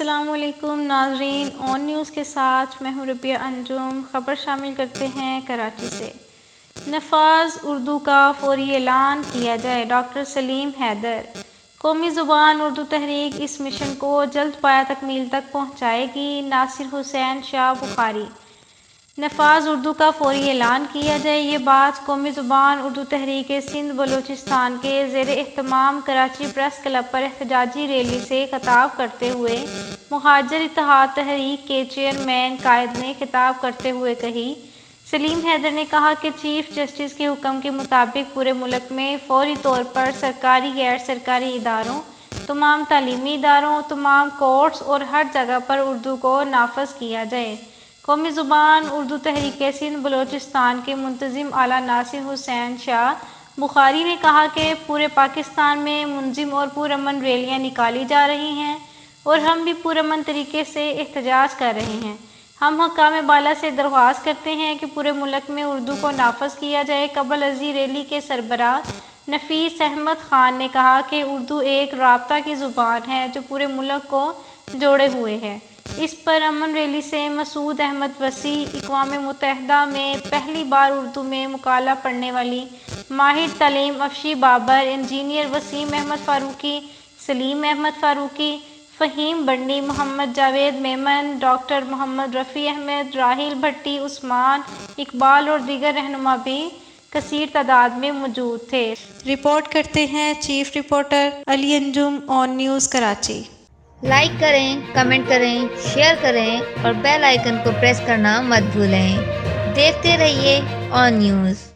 السلام علیکم ناظرین، آن نیوز کے ساتھ میں ہوں ربیہ انجم۔ خبر شامل کرتے ہیں کراچی سے۔ نفاذ اردو کا فوری اعلان کیا جائے، ڈاکٹر سلیم حیدر۔ قومی زبان اردو تحریک اس مشن کو جلد پایہ تکمیل تک پہنچائے گی، ناصر حسین شاہ بخاری۔ نفاذ اردو کا فوری اعلان کیا جائے، یہ بات قومی زبان اردو تحریک سندھ بلوچستان کے زیر اہتمام کراچی پریس کلب پر احتجاجی ریلی سے خطاب کرتے ہوئے مہاجر اتحاد تحریک کے چیئرمین قائد نے خطاب کرتے ہوئے کہی۔ سلیم حیدر نے کہا کہ چیف جسٹس کے حکم کے مطابق پورے ملک میں فوری طور پر سرکاری، غیر سرکاری اداروں، تمام تعلیمی اداروں، تمام کورٹس اور ہر جگہ پر اردو کو نافذ کیا جائے۔ قومی زبان اردو تحریک سندھ بلوچستان کے منتظم اعلیٰ ناصر حسین شاہ بخاری نے کہا کہ پورے پاکستان میں منظم اور پرامن ریلیاں نکالی جا رہی ہیں اور ہم بھی پرامن طریقے سے احتجاج کر رہے ہیں۔ ہم حکام بالا سے درخواست کرتے ہیں کہ پورے ملک میں اردو کو نافذ کیا جائے۔ قبل ازیں ریلی کے سربراہ نفیس احمد خان نے کہا کہ اردو ایک رابطہ کی زبان ہے جو پورے ملک کو جوڑے ہوئے ہے۔ اس پر امن ریلی سے مسعود احمد وسیع، اقوام متحدہ میں پہلی بار اردو میں مقالہ پڑھنے والی ماہر تعلیم افشی بابر، انجینئر وسیم احمد فاروقی، سلیم احمد فاروقی، فہیم بنڈی، محمد جاوید میمن، ڈاکٹر محمد رفیع احمد، راحیل بھٹی، عثمان اقبال اور دیگر رہنما بھی کثیر تعداد میں موجود تھے۔ رپورٹ کرتے ہیں چیف رپورٹر علی انجم، آن نیوز کراچی۔ لائک کریں، کمنٹ کریں، شیئر کریں اور بیل آئیکن کو پریس کرنا مت بھولیں۔ دیکھتے رہیے آن نیوز۔